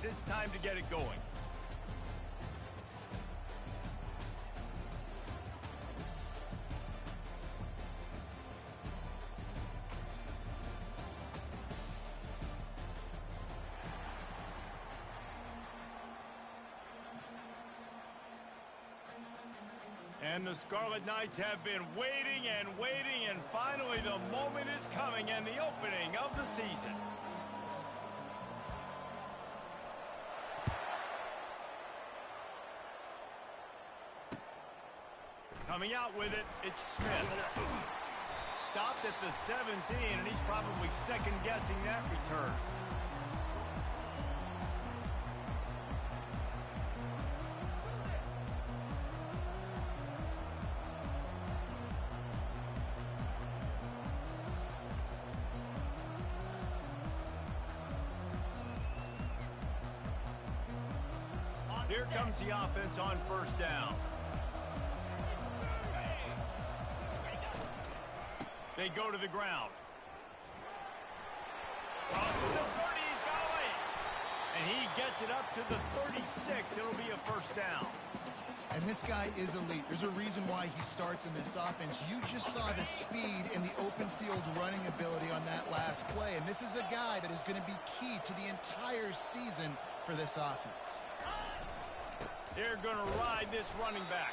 It's time to get it going. And the Scarlet Knights have been waiting and waiting, and finally the moment is coming and the opening of the season. Coming out with it, it's Smith. Stopped at the 17, and he's probably second-guessing that return. Here comes the offense on first down. They go to the ground. Crosses the 30, he's got away. And he gets it up to the 36. It'll be a first down. And this guy is elite. There's a reason why he starts in this offense. You just saw the speed and the open field running ability on that last play. And this is a guy that is going to be key to the entire season for this offense. They're going to ride this running back.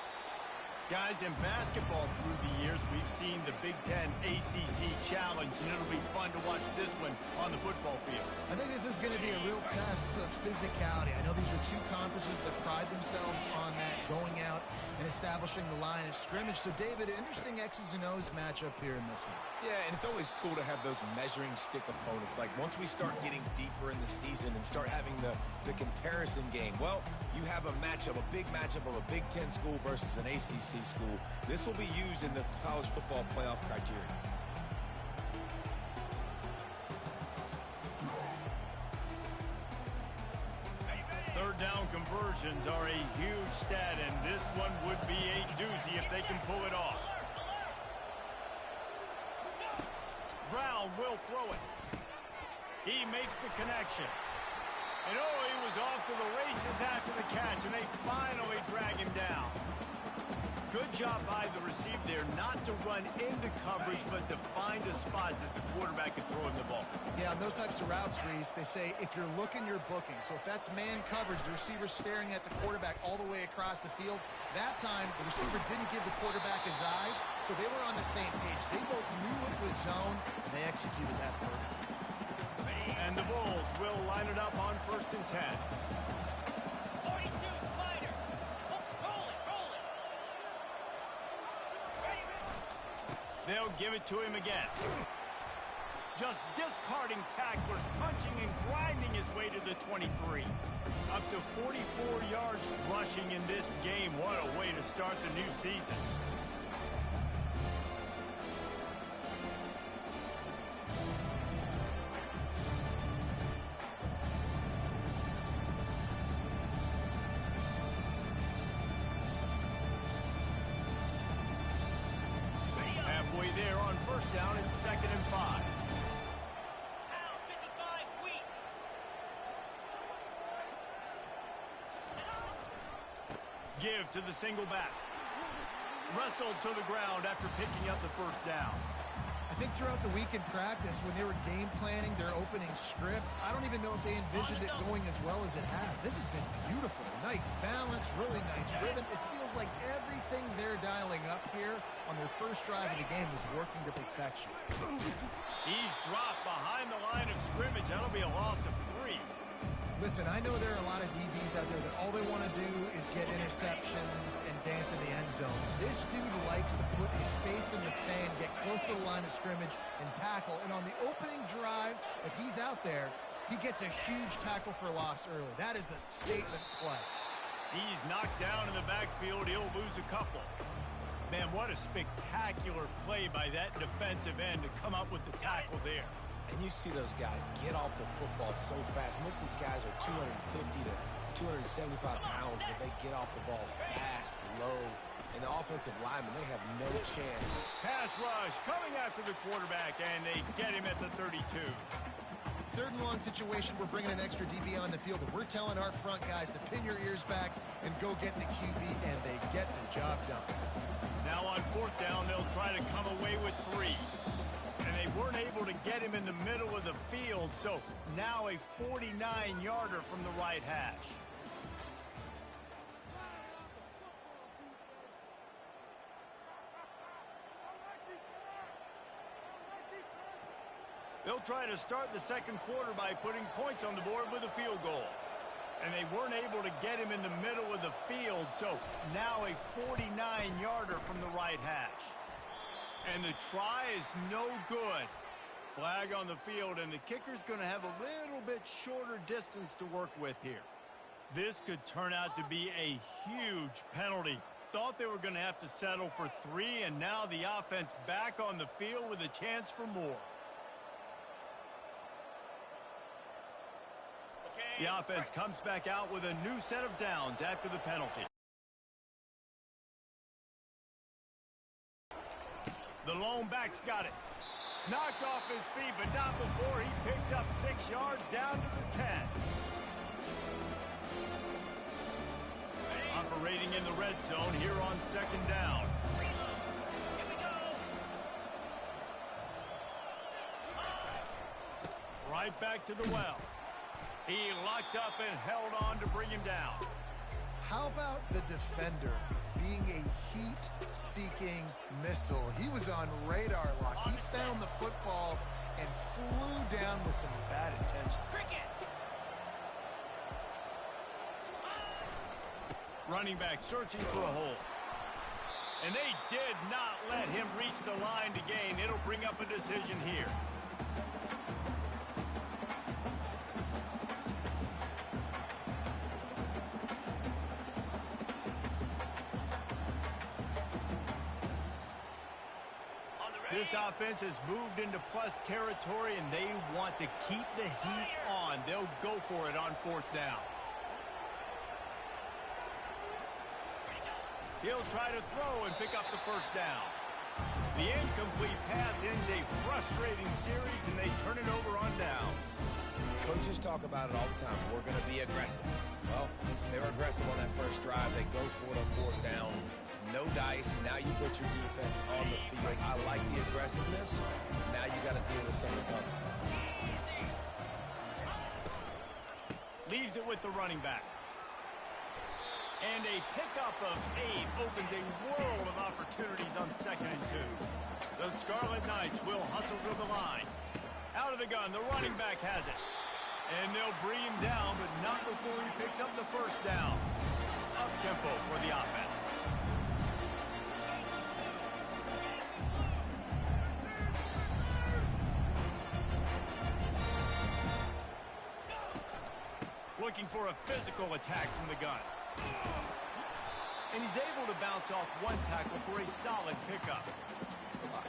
Guys, in basketball through the years, we've seen the Big Ten ACC Challenge, and it'll be fun to watch this one on the football field. I think this is going to be a real test of physicality. I know these are two conferences that pride themselves on that, going out and establishing the line of scrimmage. So, David, interesting X's and O's matchup here in this one. Yeah, and it's always cool to have those measuring stick opponents. Like, once we start getting deeper in the season and start having the comparison game, well, you have a matchup, a big matchup of a Big Ten school versus an ACC school. This will be used in the college football playoff criteria. Third down conversions are a huge stat, and this one would be a doozy if they can pull it off. Brown will throw it. He makes the connection. And oh, he was off to the races after the catch, and they finally drag him down. Good job by the receiver there, not to run into coverage, but to find a spot that the quarterback can throw him the ball. Yeah, on those types of routes, Reese, they say if you're looking, you're booking. So if that's man coverage, the receiver's staring at the quarterback all the way across the field. That time, the receiver didn't give the quarterback his eyes, so they were on the same page. They both knew it was zone, and they executed that perfectly. And the Bulls will line it up on 1st and 10. They'll give it to him again. Just discarding tacklers, punching and grinding his way to the 23. Up to 44 yards rushing in this game. What a way to start the new season. There on first down and 2nd and 5. Pound 55 weak. Give to the single back. Wrestled to the ground after picking up the first down. I think throughout the week in practice, when they were game planning their opening script, I don't even know if they envisioned it going as well as it has. This has been beautiful. Nice balance, really nice rhythm. It feels like everything they're dialing up here on their first drive of the game is working to perfection. He's dropped behind the line of scrimmage. That'll be a loss of 3. Listen, I know there are a lot of DBs out there that all they want to do is get interceptions and dance in the end zone. This dude likes to put his face in the fan, get close to the line of scrimmage, and tackle. And on the opening drive, if he's out there, he gets a huge tackle for loss early. That is a statement play. He's knocked down in the backfield. He'll lose a couple. Man, what a spectacular play by that defensive end to come up with the tackle there. And you see those guys get off the football so fast. Most of these guys are 250 to 275 pounds, but they get off the ball fast, low. And the offensive linemen, they have no chance. Pass rush coming after the quarterback, and they get him at the 32. third and long situation, we're bringing an extra DB on the field, and we're telling our front guys to pin your ears back and go get the QB, and they get the job done. Now on fourth down, they'll try to come away with 3. And they weren't able to get him in the middle of the field, so now a 49-yarder from the right hash. They'll try to start the second quarter by putting points on the board with a field goal. And they weren't able to get him in the middle of the field, so now a 49-yarder from the right hash. And the try is no good. Flag on the field, and the kicker's going to have a little bit shorter distance to work with here. This could turn out to be a huge penalty. Thought they were going to have to settle for 3, and now the offense back on the field with a chance for more. The offense comes back out with a new set of downs after the penalty. The lone back's got it. Knocked off his feet, but not before he picks up 6 yards down to the 10. Operating in the red zone here on second down. Here we go. Right back to the well. He locked up and held on to bring him down. How about the defender being a heat-seeking missile? He was on radar lock. He found the football and flew down with some bad intentions. Cricket. Running back searching for a hole. And they did not let him reach the line to gain. It'll bring up a decision here. This offense has moved into plus territory, and they want to keep the heat on. They'll go for it on fourth down. He'll try to throw and pick up the first down. The incomplete pass ends a frustrating series, and they turn it over on downs. Coaches talk about it all the time. We're going to be aggressive. Well, they were aggressive on that first drive. They go for it on fourth down. No dice. Now you put your defense on the field. I like the aggressiveness. Now you got to deal with some of the consequences. Leaves it with the running back. And a pickup of 8 opens a world of opportunities on 2nd and 2. The Scarlet Knights will hustle to the line. Out of the gun, the running back has it. And they'll bring him down, but not before he picks up the first down. Up-tempo for the offense. Looking for a physical attack from the gun. And he's able to bounce off one tackle for a solid pickup.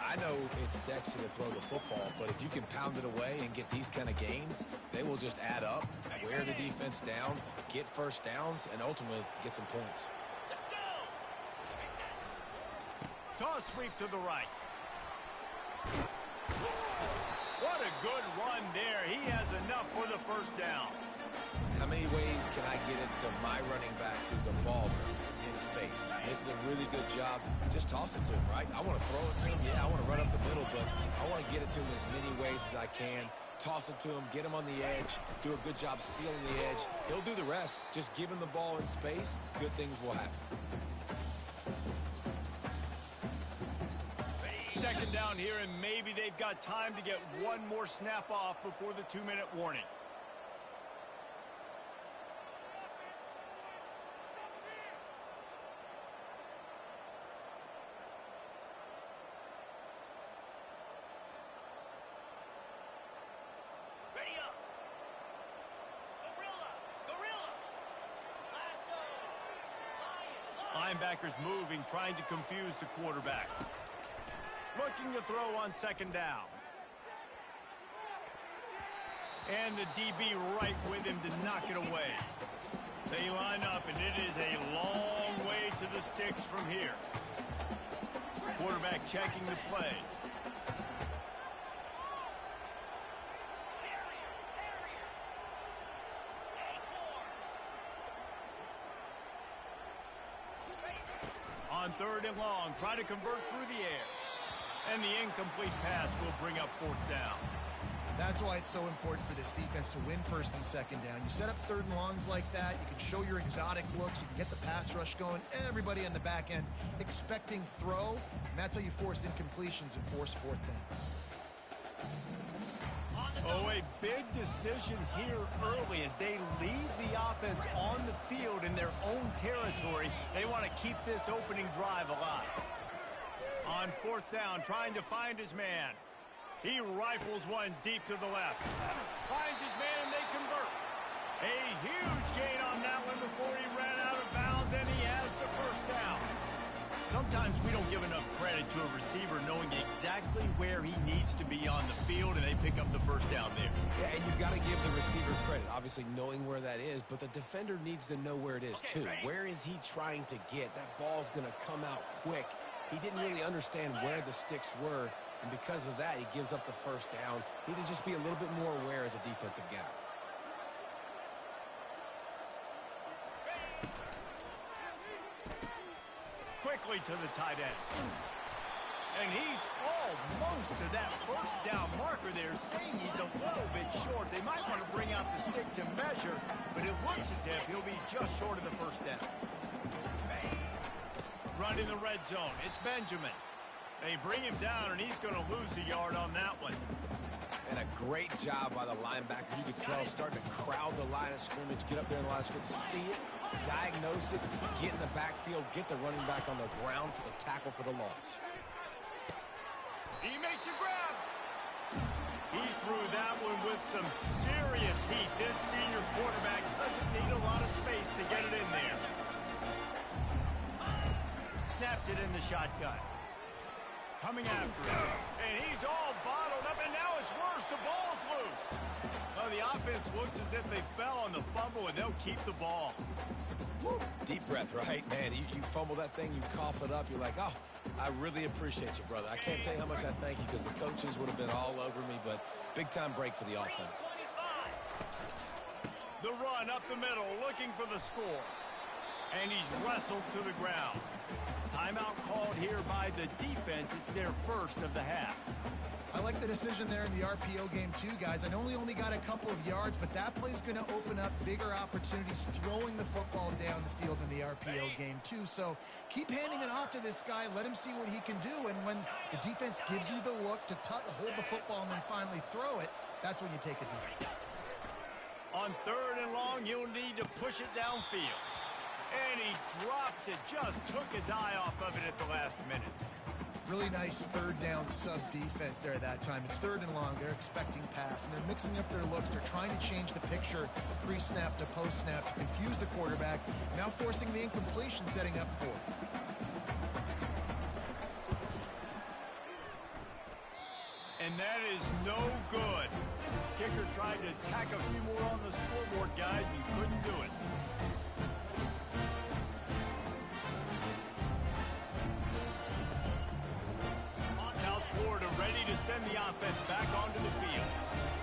I know it's sexy to throw the football, but if you can pound it away and get these kind of gains, they will just add up, wear the defense down, get first downs, and ultimately get some points. Let's go. Toss sweep to the right. What a good run there. He has enough for the first down. How many ways can I get it to my running back who's a baller in space? This is a really good job. Just toss it to him, right? I want to throw it to him. Yeah, I want to run up the middle, but I want to get it to him as many ways as I can. Toss it to him, get him on the edge, do a good job sealing the edge. He'll do the rest. Just give him the ball in space. Good things will happen. Second down here, and maybe they've got time to get one more snap off before the 2-minute warning. Ready up. Gorilla. Gorilla. Lasso. Lion. Linebackers moving, trying to confuse the quarterback. Looking to throw on second down. And the DB right with him to knock it away. They line up, and it is a long way to the sticks from here. Quarterback checking the play. On 3rd and long, try to convert through the air. And the incomplete pass will bring up 4th down. That's why it's so important for this defense to win 1st and 2nd down. You set up 3rd and longs like that, you can show your exotic looks, you can get the pass rush going, everybody on the back end expecting throw, and that's how you force incompletions and force 4th downs. Oh, a big decision here early as they leave the offense on the field in their own territory. They want to keep this opening drive alive. On 4th down, trying to find his man. He rifles one deep to the left. Finds his man and they convert. A huge gain on that one before he ran out of bounds, and he has the 1st down. Sometimes we don't give enough credit to a receiver knowing exactly where he needs to be on the field, and they pick up the 1st down there. Yeah, and you've got to give the receiver credit, obviously knowing where that is, but the defender needs to know where it is too. Where is he trying to get? That ball's going to come out quick. He didn't really understand where the sticks were, and because of that, he gives up the 1st down. Need to just be a little bit more aware as a defensive guy. Quickly to the tight end. And he's almost to that 1st down marker there, saying he's a little bit short. They might want to bring out the sticks and measure, but it looks as if he'll be just short of the 1st down. Run in the red zone. It's Benjamin. They bring him down, and he's going to lose a yard on that one. And a great job by the linebacker. You could tell starting to crowd the line of scrimmage, get up there in the line of scrimmage, see it, diagnose it, get in the backfield, get the running back on the ground for the tackle for the loss. He makes a grab. He threw that one with some serious heat. This senior quarterback doesn't need a lot of space to get it in there. Snapped it in the shotgun. Coming after him. And he's all bottled up, and now it's worse. The ball's loose. Well, the offense looks as if they fell on the fumble, and they'll keep the ball. Woo. Deep breath, right? Man, you fumble that thing, you cough it up, you're like, oh, I really appreciate you, brother. I can't tell you how much I thank you because the coaches would have been all over me, but big-time break for the offense. The run up the middle, looking for the score. And he's wrestled to the ground. Timeout called here by the defense. It's their 1st of the half. I like the decision there in the RPO game too, guys. I know he only got a couple of yards, but that play's going to open up bigger opportunities throwing the football down the field in the RPO game too. So keep handing it off to this guy. Let him see what he can do. And when the defense gives you the look to hold the football and then finally throw it, that's when you take it deep. On 3rd and long, you'll need to push it downfield. And he drops it. Just took his eye off of it at the last minute. Really nice 3rd down sub defense there that time. It's 3rd and long. They're expecting pass, and they're mixing up their looks. They're trying to change the picture pre-snap to post-snap to confuse the quarterback, now forcing the incompletion, setting up for it. And that is no good. Kicker tried to tack a few more on the scoreboard, guys, and couldn't do it. Ready to send the offense back onto the field.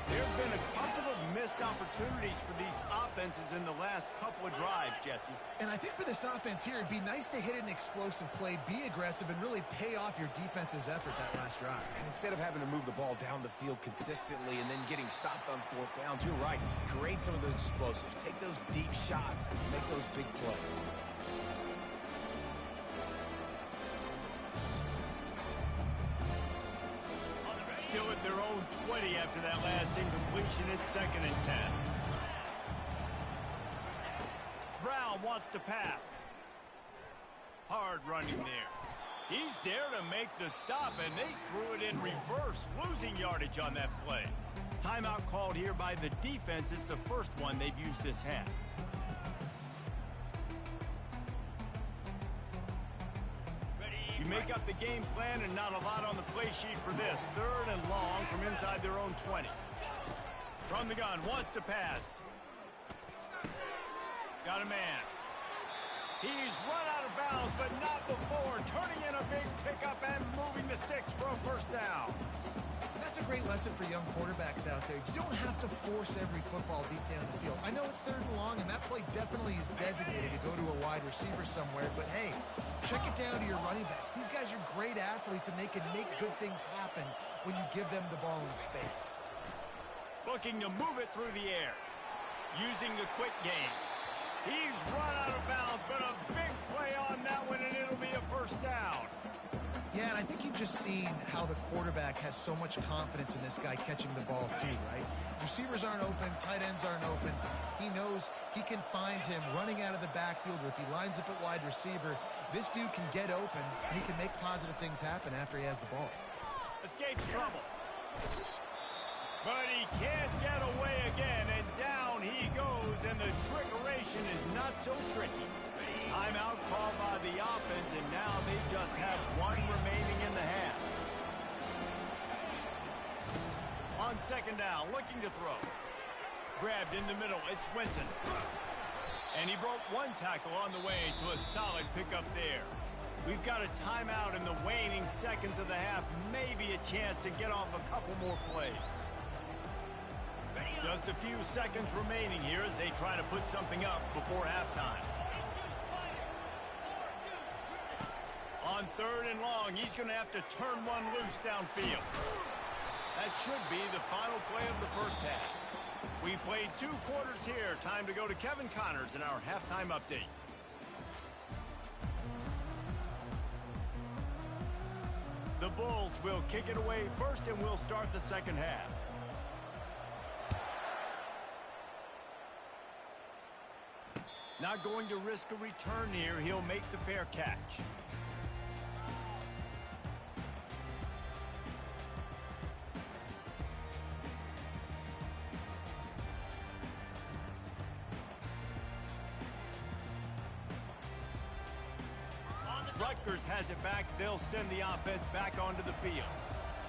There have been a couple of missed opportunities for these offenses in the last couple of drives, Jesse. And I think for this offense here, it'd be nice to hit an explosive play, be aggressive, and really pay off your defense's effort that last drive. And instead of having to move the ball down the field consistently and then getting stopped on 4th downs, you're right. Create some of those explosives. Take those deep shots. Make those big plays. Still at their own 20 after that last incompletion. It's 2nd and 10. Brown wants to pass. Hard running there. He's there to make the stop, and they threw it in reverse, losing yardage on that play. Timeout called here by the defense. It's the 1st one they've used this half. You make up the game plan and not a lot on the play sheet for this. 3rd and long from inside their own 20. From the gun, wants to pass. Got a man. He's run out of bounds, but not before. Turning in a big pickup and moving the sticks for a 1st down. That's a great lesson for young quarterbacks out there. You don't have to force every football deep down the field. I know it's 3rd and long, and that play definitely is designated to go to a wide receiver somewhere, but hey, check it down to your running backs. These guys are great athletes, and they can make good things happen when you give them the ball in space. Looking to move it through the air. Using the quick game. He's run out of bounds, but a big play on that one, and it'll be a first down. Yeah, and I think you've just seen how the quarterback has so much confidence in this guy catching the ball too, right? Receivers aren't open, tight ends aren't open. He knows he can find him running out of the backfield, or if he lines up at wide receiver, this dude can get open, and he can make positive things happen after he has the ball. Escapes trouble. But he can't get away again, and down he goes, and the trickeration is not so tricky. Timeout called by the offense, and now they just have one remaining in the half. On 2nd down, looking to throw. Grabbed in the middle, it's Winton. And he broke one tackle on the way to a solid pickup there. We've got a timeout in the waning seconds of the half, maybe a chance to get off a couple more plays. Just a few seconds remaining here as they try to put something up before halftime. On 3rd and long, he's going to have to turn one loose downfield. That should be the final play of the first half. We played 2 quarters here. Time to go to Kevin Connors in our halftime update. The Bulls will kick it away first, and we'll start the second half. Not going to risk a return here. He'll make the fair catch. Rutgers has it back. They'll send the offense back onto the field.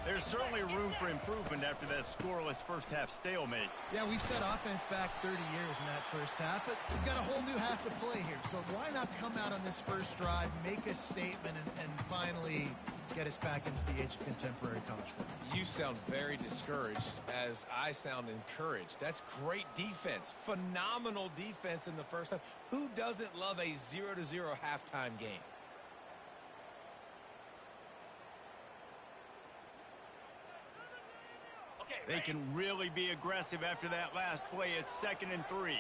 There's certainly room for improvement after that scoreless first half stalemate. Yeah, we've set offense back 30 years in that first half, but we've got a whole new half to play here. So why not come out on this first drive, make a statement, and finally get us back into the age of contemporary college football? You sound very discouraged as I sound encouraged. That's great defense. Phenomenal defense in the first half. Who doesn't love a 0-0 halftime game? They can really be aggressive after that last play. It's 2nd and 3.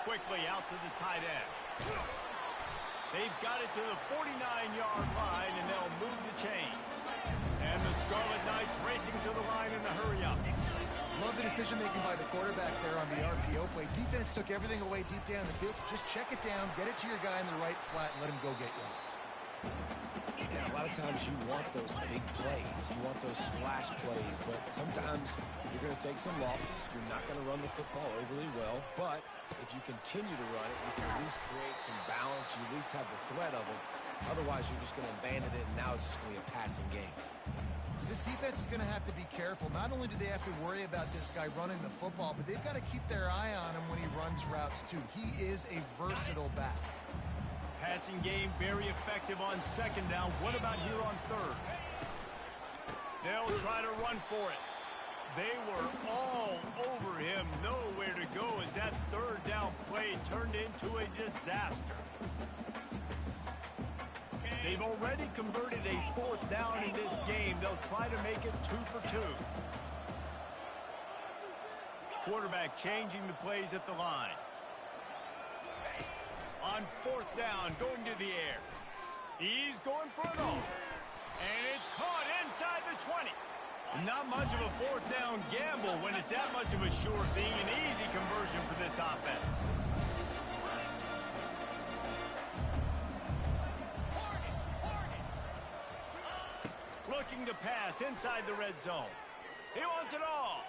Quickly out to the tight end. They've got it to the 49-yard line, and they'll move the chains. And the Scarlet Knights racing to the line in the hurry-up. Love the decision-making by the quarterback there on the RPO play. Defense took everything away deep down the field, so just check it down, get it to your guy in the right flat, and let him go get yards. Yeah, a lot of times you want those big plays. You want those splash plays, but sometimes you're going to take some losses. You're not going to run the football overly well, but if you continue to run it, you can at least create some balance. You at least have the threat of it. Otherwise, you're just going to abandon it, and now it's just going to be a passing game. This defense is going to have to be careful. Not only do they have to worry about this guy running the football, but they've got to keep their eye on him when he runs routes, too. He is a versatile back. Passing game very effective on 2nd down. What about here on 3rd? They'll try to run for it. They were all over him. Nowhere to go as that 3rd down play turned into a disaster. They've already converted a 4th down in this game. They'll try to make it 2 for 2. Quarterback changing the plays at the line. On 4th down, going to the air. He's going for it all. And it's caught inside the 20. Not much of a 4th down gamble when it's that much of a sure thing. An easy conversion for this offense. Looking to pass inside the red zone. He wants it all.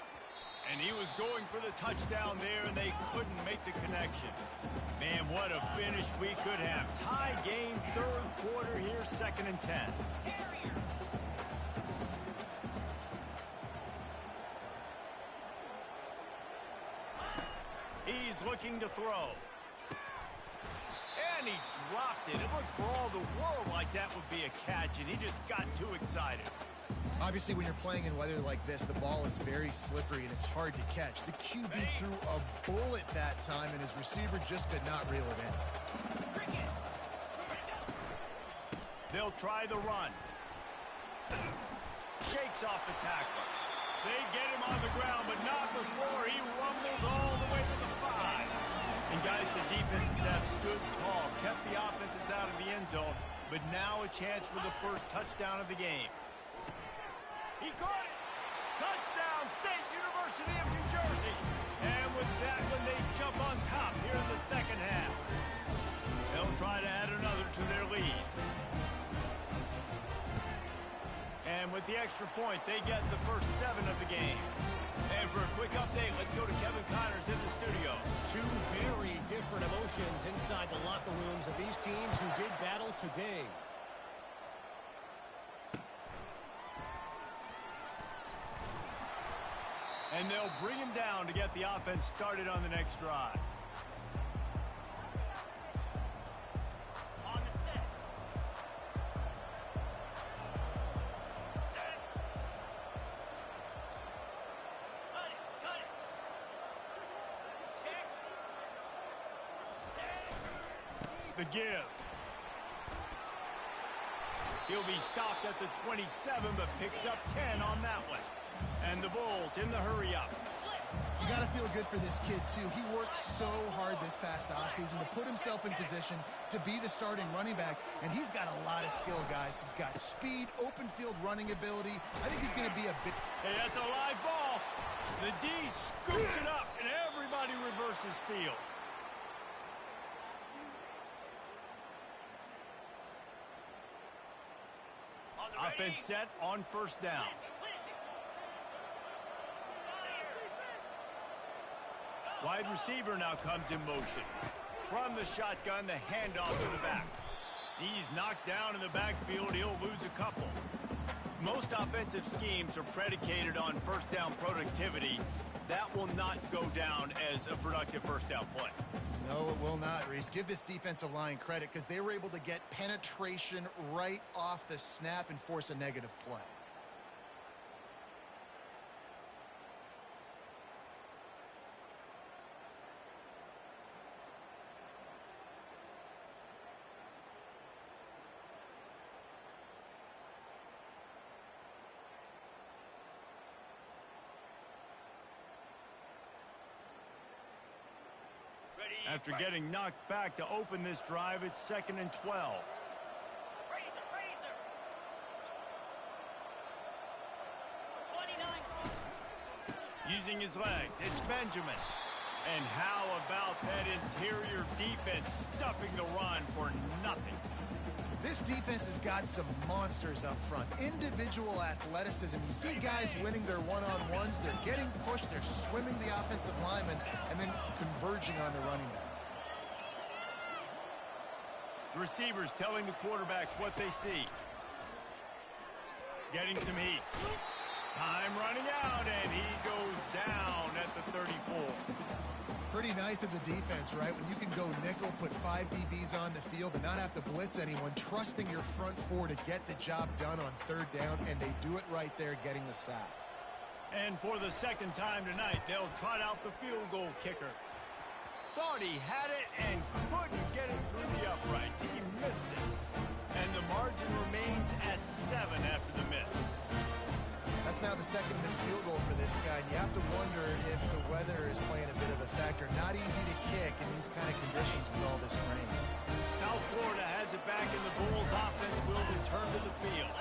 And he was going for the touchdown there, and they couldn't make the connection. Man, what a finish we could have. Tie game, 3rd quarter here, 2nd and 10. He's looking to throw. And And he dropped it. It looked for all the world like that would be a catch, and he just got too excited. Obviously, when you're playing in weather like this, the ball is very slippery and it's hard to catch. The QB threw a bullet that time, and his receiver just could not reel it in. They'll try the run. Shakes off the tackler. They get him on the ground, but not before he rumbles all the way to the 5. And guys, the defenses have stood tall, kept the offenses out of the end zone, but now a chance for the first touchdown of the game. He caught it! Touchdown, State University of New Jersey! And with that one, they jump on top here in the second half. They'll try to add another to their lead. And with the extra point, they get the first 7 of the game. And for a quick update, let's go to Kevin Connors in the studio. Two very different emotions inside the locker rooms of these teams who did battle today. And they'll bring him down to get the offense started on the next drive. On the set. Set. Cut it. Check. Set. The give. He'll be stopped at the 27, but picks up 10 on that one. And the Bulls in the hurry-up. You got to feel good for this kid, too. He worked so hard this past offseason to put himself in position to be the starting running back, and he's got a lot of skill, guys. He's got speed, open field running ability. I think he's going to be a bit... Hey, that's a live ball. The D scoops it up, and everybody reverses field. Offense set on first down. Wide receiver now comes in motion. From the shotgun, the handoff to the back. He's knocked down in the backfield. He'll lose a couple. Most offensive schemes are predicated on first down productivity. That will not go down as a productive first down play. No, it will not, Reese. Give this defensive line credit because they were able to get penetration right off the snap and force a negative play. After getting knocked back to open this drive, it's 2nd and 12. Razor. 29. Using his legs, it's Benjamin. And how about that interior defense stuffing the run for nothing? This defense has got some monsters up front. Individual athleticism. You see guys winning their one-on-ones. They're getting pushed. They're swimming the offensive lineman and then converging on the running back. The receivers telling the quarterbacks what they see. Getting some heat. Time running out, and he goes down at the 34. Pretty nice as a defense, right? When you can go nickel, put 5 DBs on the field and not have to blitz anyone, trusting your front 4 to get the job done on 3rd down, and they do it right there, getting the sack. And for the second time tonight, they'll trot out the field goal kicker. Thought he had it and couldn't get it through the uprights. He missed it. And the margin remains at 7 after the miss. That's now the second missed field goal for this guy, and you have to wonder if the weather is playing a bit of a factor. Not easy to kick in these kind of conditions with all this rain. South Florida has it back, and the Bulls offense will return to the field.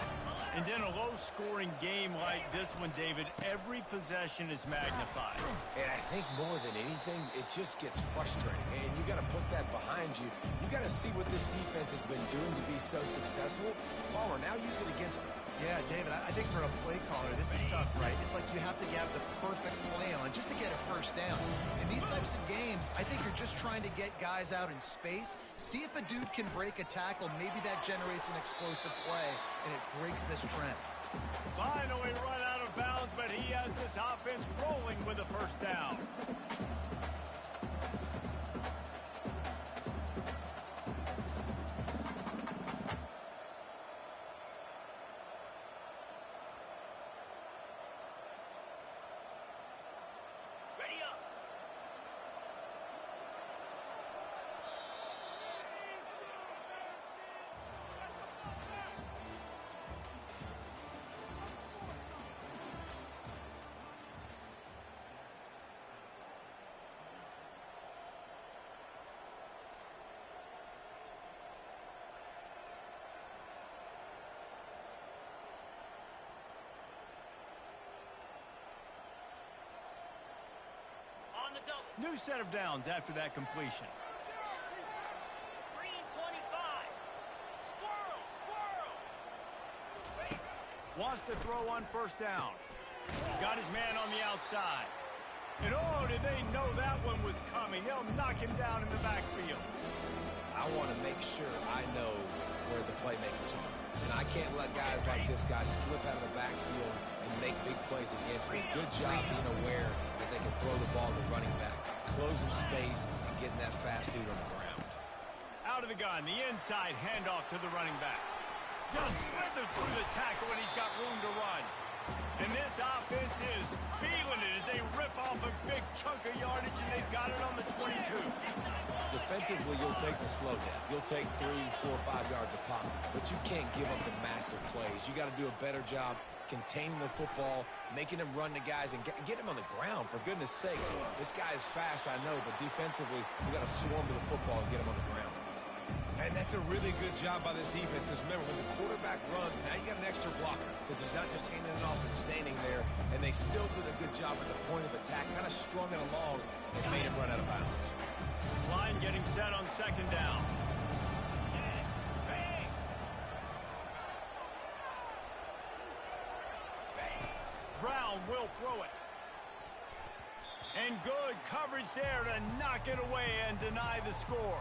And in a low-scoring game like this one, David, every possession is magnified. And I think more than anything, it just gets frustrating. And you got to put that behind you. You got to see what this defense has been doing to be so successful. Palmer, now use it against them. Yeah, David, I think for a play caller, this is tough, right? It's like you have to have the perfect play on just to get a first down. In these types of games, I think you're just trying to get guys out in space, see if a dude can break a tackle. Maybe that generates an explosive play, and it breaks this trend. Finally run out of bounds, but he has this offense rolling with a first down. New set of downs after that completion. Green 25. Squirrel, squirrel. Wants to throw on first down. Got his man on the outside. And oh, did they know that one was coming. They'll knock him down in the backfield. I want to make sure I know where the playmakers are. And I can't let guys like this guy slip out of the backfield and make big plays against me. Good job being aware that they can throw the ball to running back, closing space, and getting that fast dude on the ground. Out of the gun, the inside handoff to the running back. Just slithered through the tackle and he's got room to run. And this offense is feeling it as they rip off a big chunk of yardage, and they've got it on the 22. Defensively, you'll take the slow death. You'll take 3, 4, 5 yards of pop, but you can't give up the massive plays. You got to do a better job containing the football, making him run to guys, and get him on the ground, for goodness sakes. This guy is fast, I know, but defensively, we got to swarm to the football and get him on the ground. And that's a really good job by this defense, because remember, when the quarterback runs, now you got an extra blocker, because he's not just handing it off and standing there, and they still did a good job at the point of attack, kind of strung it along and made him run out of bounds. Line getting set on second down. Brown will throw it. And good coverage there to knock it away and deny the score.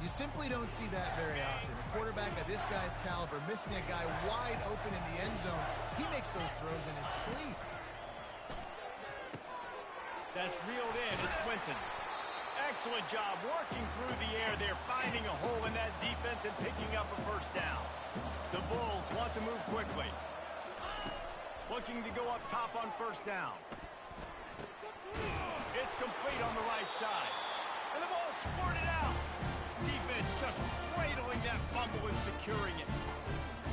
You simply don't see that very often. A quarterback of this guy's caliber missing a guy wide open in the end zone. He makes those throws in his sleep. That's reeled in. It's Winton. Excellent job working through the air there, finding a hole in that defense and picking up a first down. The Bulls want to move quickly. Looking to go up top on first down. It's complete on the right side. And the ball squirted out. Defense just cradling that fumble and securing it.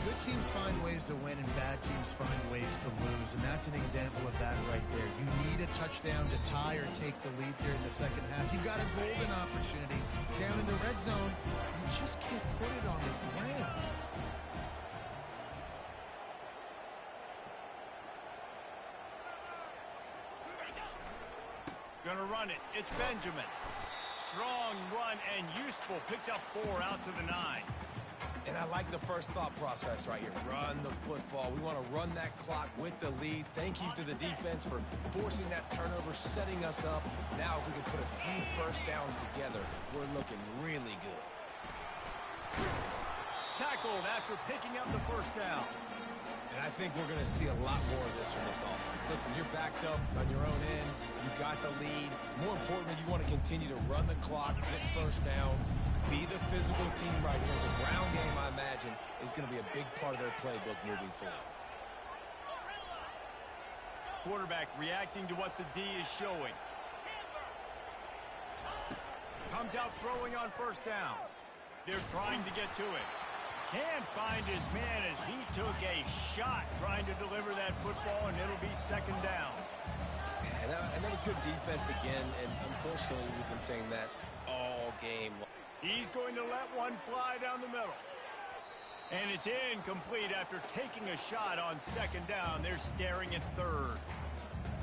Good teams find ways to win and bad teams find ways to lose, and that's an example of that right there. You need a touchdown to tie or take the lead here in the second half. You've got a golden opportunity down in the red zone. You just can't put it on the ground. Gonna run it. It's Benjamin. Strong run and useful. Picks up 4 out to the 9. And I like the first thought process right here. Run the football. We want to run that clock with the lead. Thank you to the defense for forcing that turnover, setting us up. Now if we can put a few first downs together, we're looking really good. Tackled after picking up the first down. And I think we're going to see a lot more of this from this offense. Listen, you're backed up on your own end. You got the lead. More importantly, you want to continue to run the clock, get first downs, be the physical team right here. The ground game, I imagine, is going to be a big part of their playbook moving forward. Quarterback reacting to what the D is showing. Comes out throwing on first down. They're trying to get to it. Can't find his man as he took a shot trying to deliver that football, and it'll be second down. And that was good defense again, and unfortunately we've been saying that all game. He's going to let one fly down the middle. And it's incomplete after taking a shot on second down. They're staring at third.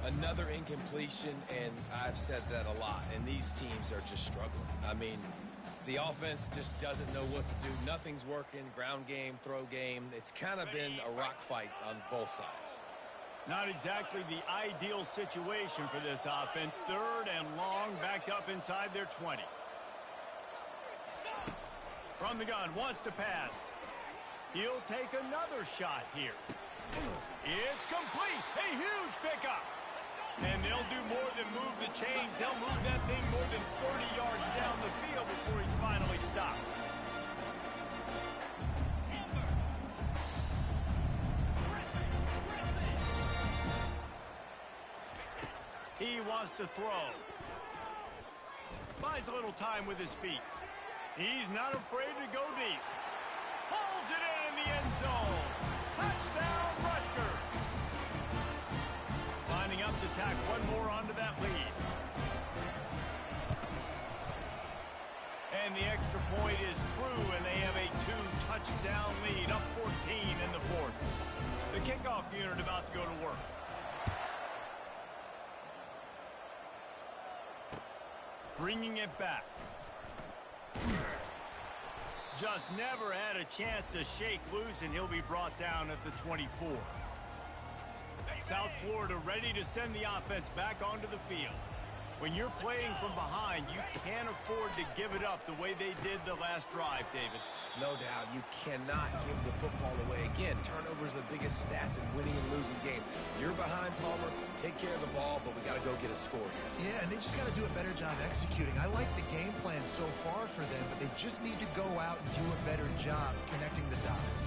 Another incompletion, and I've said that a lot, and these teams are just struggling. I mean, the offense just doesn't know what to do. Nothing's working. Ground game, throw game. It's kind of been a rock fight on both sides. Not exactly the ideal situation for this offense. Third and long, backed up inside their 20. From the gun, wants to pass. He'll take another shot here. It's complete. A huge pickup. And they'll do more than move the chains. They'll move that thing more than 30 yards down the field before he's finally stopped. He wants to throw. Buys a little time with his feet. He's not afraid to go deep. Pulls it in the end zone. Touchdown, Rutgers. Lining up to tack one more onto that lead. And the extra point is true, and they have a 2-touchdown lead, up 14 in the fourth. The kickoff unit about to go to work. Bringing it back. Just never had a chance to shake loose, and he'll be brought down at the 24. South Florida ready to send the offense back onto the field. When you're playing from behind, you can't afford to give it up the way they did the last drive, David. No doubt, you cannot give the football away. Again, turnovers are the biggest stats in winning and losing games. You're behind, Palmer, take care of the ball, but we got to go get a score here. Yeah, and they just got to do a better job executing. I like the game plan so far for them, but they just need to go out and do a better job connecting the dots.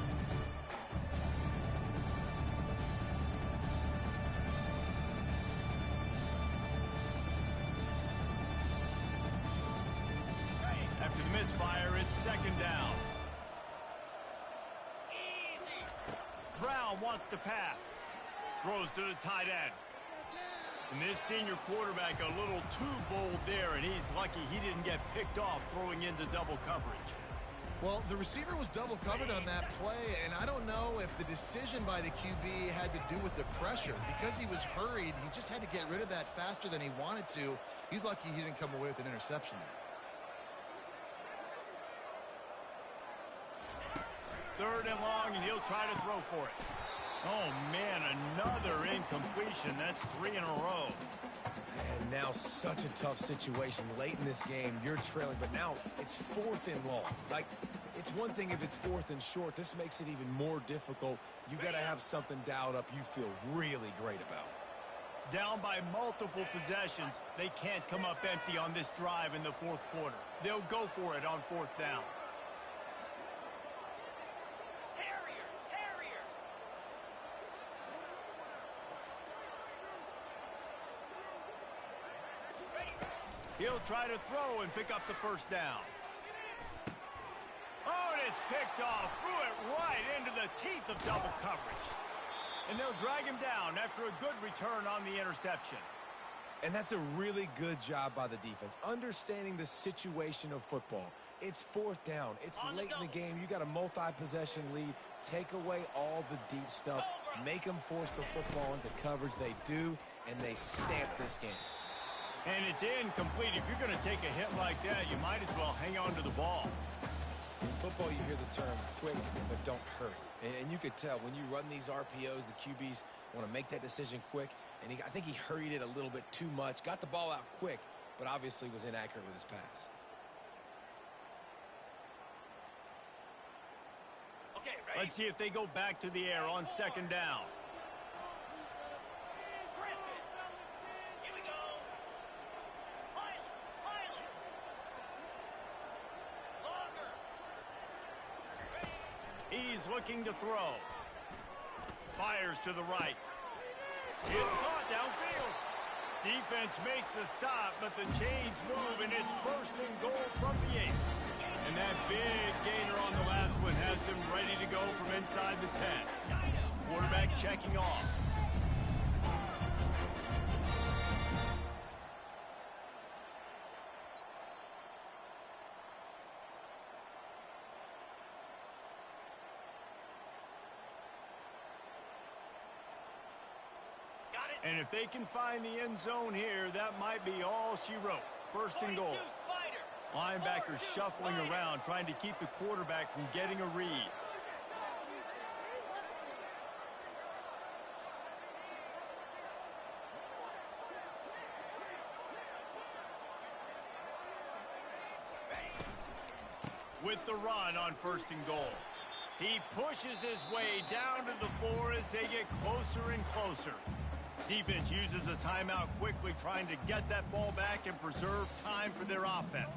After the misfire, it's second down. Brown wants to pass. Throws to the tight end. And this senior quarterback a little too bold there, and he's lucky he didn't get picked off throwing into double coverage. Well, the receiver was double covered on that play, and I don't know if the decision by the QB had to do with the pressure. Because he was hurried, he just had to get rid of that faster than he wanted to. He's lucky he didn't come away with an interception there. Third and long, and he'll try to throw for it. Oh, man, another incompletion. That's 3 in a row. And now such a tough situation. Late in this game, you're trailing, but now it's fourth and long. Like, it's one thing if it's fourth and short. This makes it even more difficult. You got to have something dialed up you feel really great about. Down by multiple possessions, they can't come up empty on this drive in the fourth quarter. They'll go for it on fourth down. He'll try to throw and pick up the first down. Oh, and it's picked off. Threw it right into the teeth of double coverage. And they'll drag him down after a good return on the interception. And that's a really good job by the defense, understanding the situation of football. It's fourth down. It's late in the game. You got a multi-possession lead. Take away all the deep stuff. Make them force the football into coverage. They do, and they stamp this game. And it's incomplete. If you're going to take a hit like that, you might as well hang on to the ball. In football, you hear the term quick, but don't hurry. And you could tell when you run these RPOs, the QBs want to make that decision quick. And I think he hurried it a little bit too much. Got the ball out quick, but obviously was inaccurate with his pass. Okay, ready? Let's see if they go back to the air on second down. Here we go. Pilot. Longer. He's looking to throw. Fires to the right. It's caught downfield. Defense makes a stop, but the chains move, and it's first and goal from the 8. And that big gainer on the last one has them ready to go from inside the 10. Quarterback checking off. And if they can find the end zone here, that might be all she wrote. First and goal. Linebackers shuffling around, trying to keep the quarterback from getting a read. With the run on first and goal. He pushes his way down to the 4 as they get closer and closer. Defense uses a timeout quickly, trying to get that ball back and preserve time for their offense.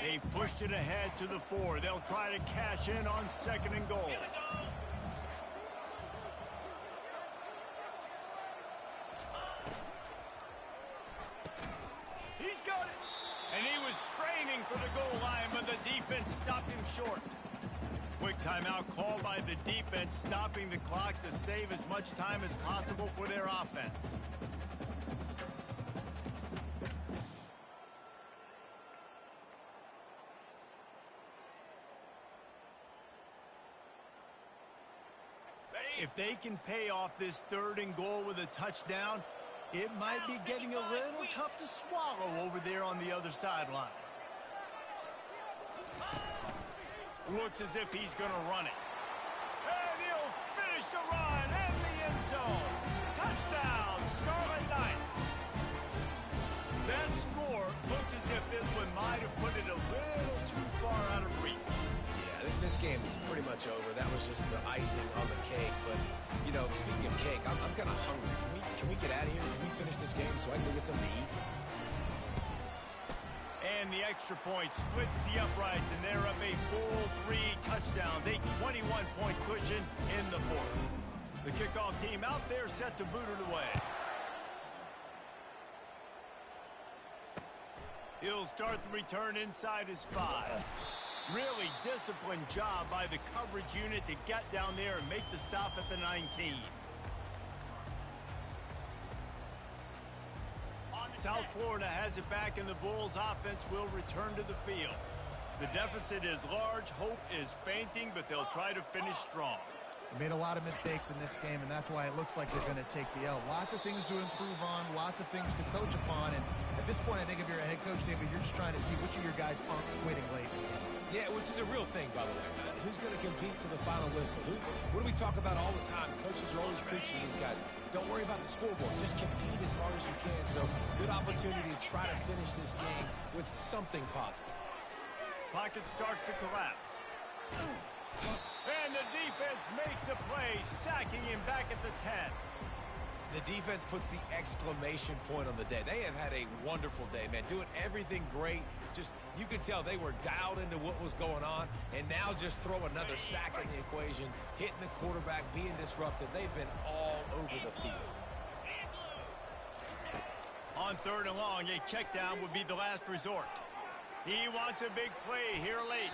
They've pushed it ahead to the 4. They'll try to cash in on second and goal. He's got it. And he was straining for the goal line, but the defense stopped him short. Quick timeout called by the defense, stopping the clock to save as much time as possible for their offense. If they can pay off this third and goal with a touchdown, It might be getting a little tough to swallow over there on the other sideline. Looks as if he's going to run it. And he'll finish the run in the end zone. Touchdown, Scarlet Knights. That score looks as if this one might have put it a little too far out of reach. Yeah, I think this game is pretty much over. That was just the icing on the cake. But, you know, speaking of cake, I'm kind of hungry. Can we get out of here? Can we finish this game so I can go get something to eat? And the extra point splits the uprights, and they're up a full 3 touchdowns, a 21-point cushion in the fourth. The kickoff team out there set to boot it away. He'll start the return inside his 5. Really disciplined job by the coverage unit to get down there and make the stop at the 19. South Florida has it back, and the Bulls offense will return to the field. The deficit is large. Hope is fainting, but they'll try to finish strong. They made a lot of mistakes in this game, and that's why it looks like they're going to take the L. Lots of things to improve on, lots of things to coach upon, and at this point, I think if you're a head coach, David, you're just trying to see which of your guys aren't quitting late. Yeah, which is a real thing, by the way, man. Who's going to compete to the final whistle? What do we talk about all the time? Coaches are always preaching to these guys. Don't worry about the scoreboard. Just compete as hard as you can. So, good opportunity to try to finish this game with something positive. Pocket starts to collapse. And the defense makes a play, sacking him back at the 10. The defense puts the exclamation point on the day. They have had a wonderful day, man. Doing everything great. Just, you could tell they were dialed into what was going on. And now just throw another sack in the equation, hitting the quarterback, being disrupted. They've been all over the field. On 3rd and long, a check down would be the last resort. He wants a big play here late.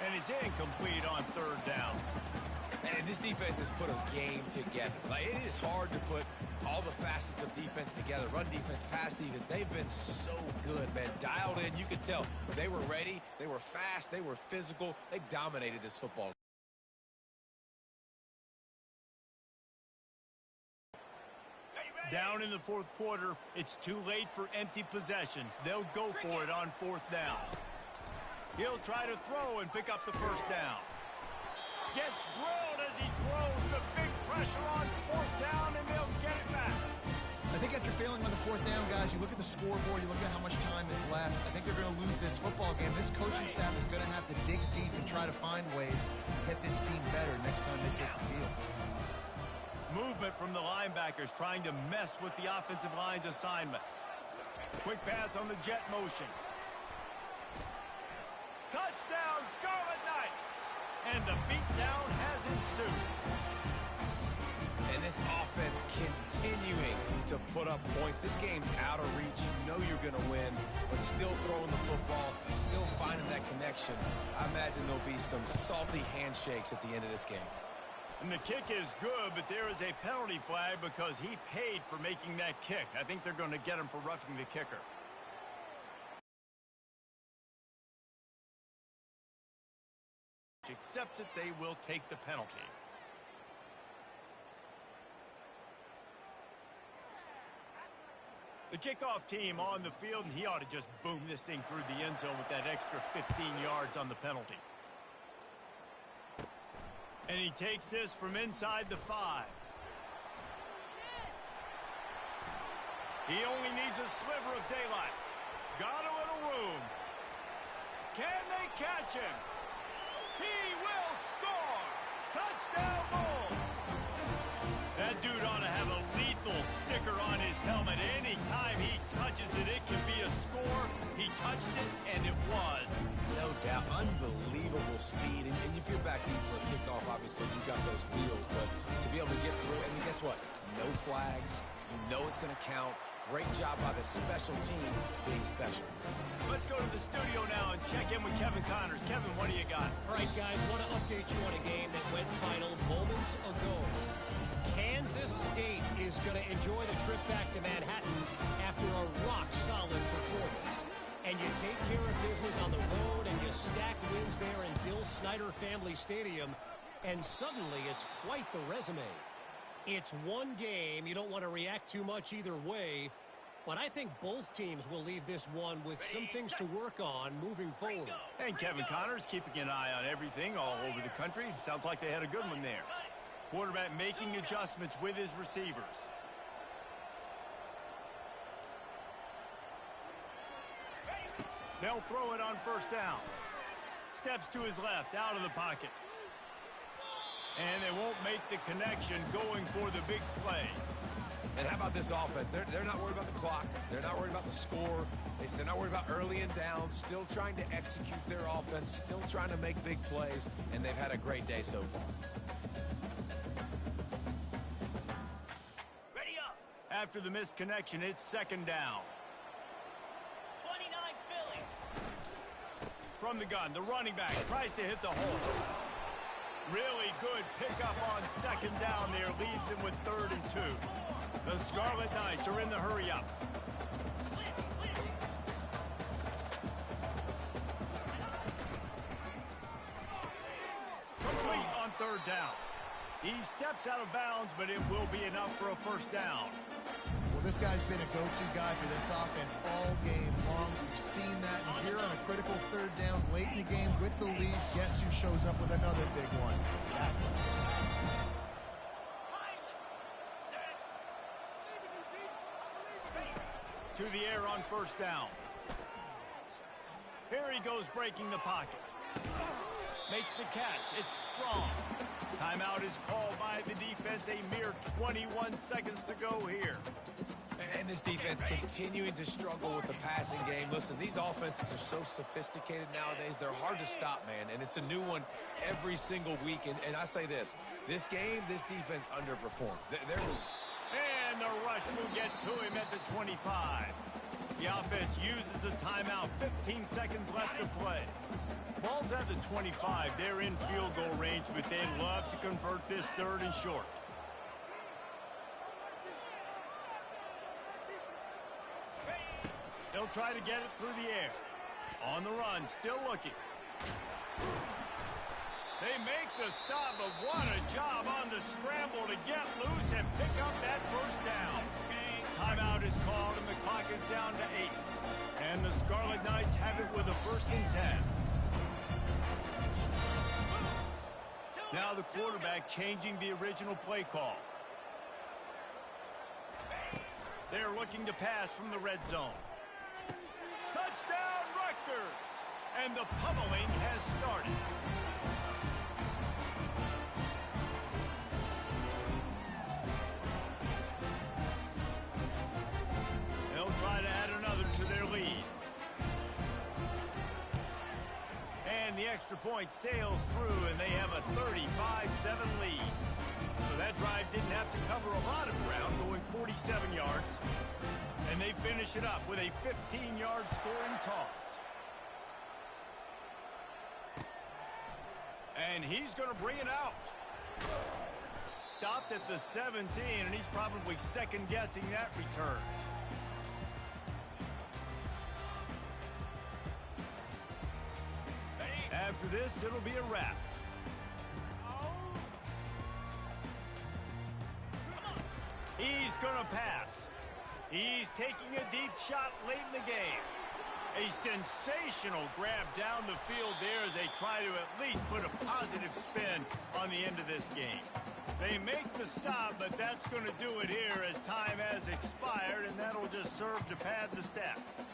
And it's incomplete on 3rd down. And this defense has put a game together. Like, it is hard to put all the facets of defense together. Run defense, pass defense. They've been so good, man. Dialed in. You could tell they were ready. They were fast. They were physical. They dominated this football. Down in the 4th quarter, it's too late for empty possessions. They'll go for it on 4th down. He'll try to throw and pick up the 1st down. Gets drilled as he throws. The big pressure on 4th down, and they'll get it back. I think after failing on the 4th down, guys, you look at the scoreboard, you look at how much time is left. I think they're going to lose this football game. This coaching staff is going to have to dig deep and try to find ways to get this team better next time they take the field. Movement from the linebackers trying to mess with the offensive line's assignments. Quick pass on the jet motion. Touchdown, Scarlet Knights! And the beatdown has ensued. And this offense continuing to put up points. This game's out of reach. You know you're going to win, but still throwing the football, still finding that connection. I imagine there'll be some salty handshakes at the end of this game. And the kick is good, but there is a penalty flag because he paid for making that kick. I think they're going to get him for roughing the kicker. Accepts it, they will take the penalty. The kickoff team on the field, and he ought to just boom this thing through the end zone with that extra 15 yards on the penalty. And he takes this from inside the 5. He only needs a sliver of daylight. Got a little room. Can they catch him? He will score! Touchdown Bulls! That dude ought to have a lethal sticker on his helmet. Anytime he touches it, it can be a score. He touched it, and it was. No doubt. Unbelievable speed. And if you're back deep for a kickoff, obviously you've got those wheels. But to be able to get through, and guess what? No flags. You know it's going to count. Great job by the special teams being special. Let's go to the studio now and check in with Kevin Connors. Kevin, what do you got? All right, guys, want to update you on a game that went final moments ago. Kansas State is going to enjoy the trip back to Manhattan after a rock-solid performance. And you take care of business on the road and you stack wins there in Bill Snyder Family Stadium, and suddenly it's quite the resume. It's one game. You don't want to react too much either way. But I think both teams will leave this one with some things to work on moving forward. And Kevin Connors keeping an eye on everything all over the country. Sounds like they had a good one there. Quarterback making adjustments with his receivers. They'll throw it on first down. Steps to his left, out of the pocket. And they won't make the connection going for the big play. And how about this offense? They're not worried about the clock. They're not worried about the score. They're not worried about early and down. Still trying to execute their offense. Still trying to make big plays. And they've had a great day so far. Ready up. After the missed connection, it's second down. 29 Philly. From the gun, the running back tries to hit the hole. Really good pickup on second down there. Leaves him with 3rd and 2. The Scarlet Knights are in the hurry-up. Complete on 3rd down. He steps out of bounds, but it will be enough for a first down. Well, this guy's been a go-to guy for this offense all game long. We've seen that here on a critical 3rd down late in the game with the lead. Guess who shows up with another big one? That one. To the air on first down. Here he goes breaking the pocket. Makes the catch. It's strong. Timeout is called by the defense. A mere 21 seconds to go here. And this defense continuing to struggle with the passing game. Listen, these offenses are so sophisticated nowadays. They're hard to stop, man. And it's a new one every single week. And I say this game, this defense underperformed. And the rush will get to him at the 25. The offense uses a timeout. 15 seconds left to play. Ball's at the 25. They're in field goal range, but they'd love to convert this 3rd and short. They'll try to get it through the air. On the run, still looking. They make the stop, but what a job on the scramble to get loose and pick up that first down. Timeout is called, and the clock is down to 8. And the Scarlet Knights have it with a 1st and 10. Now the quarterback changing the original play call. They're looking to pass from the red zone. Touchdown, Rutgers! And the pummeling has started. They'll try to add another to their lead. And the extra point sails through, and they have a 35-7 lead. So that drive didn't have to cover a lot of ground, going 47 yards. And they finish it up with a 15-yard scoring toss. And he's going to bring it out. Stopped at the 17, and he's probably second-guessing that return. After this, it'll be a wrap. He's going to pass. He's taking a deep shot late in the game. A sensational grab down the field there as they try to at least put a positive spin on the end of this game. They make the stop, but that's going to do it here as time has expired, and that'll just serve to pad the stats.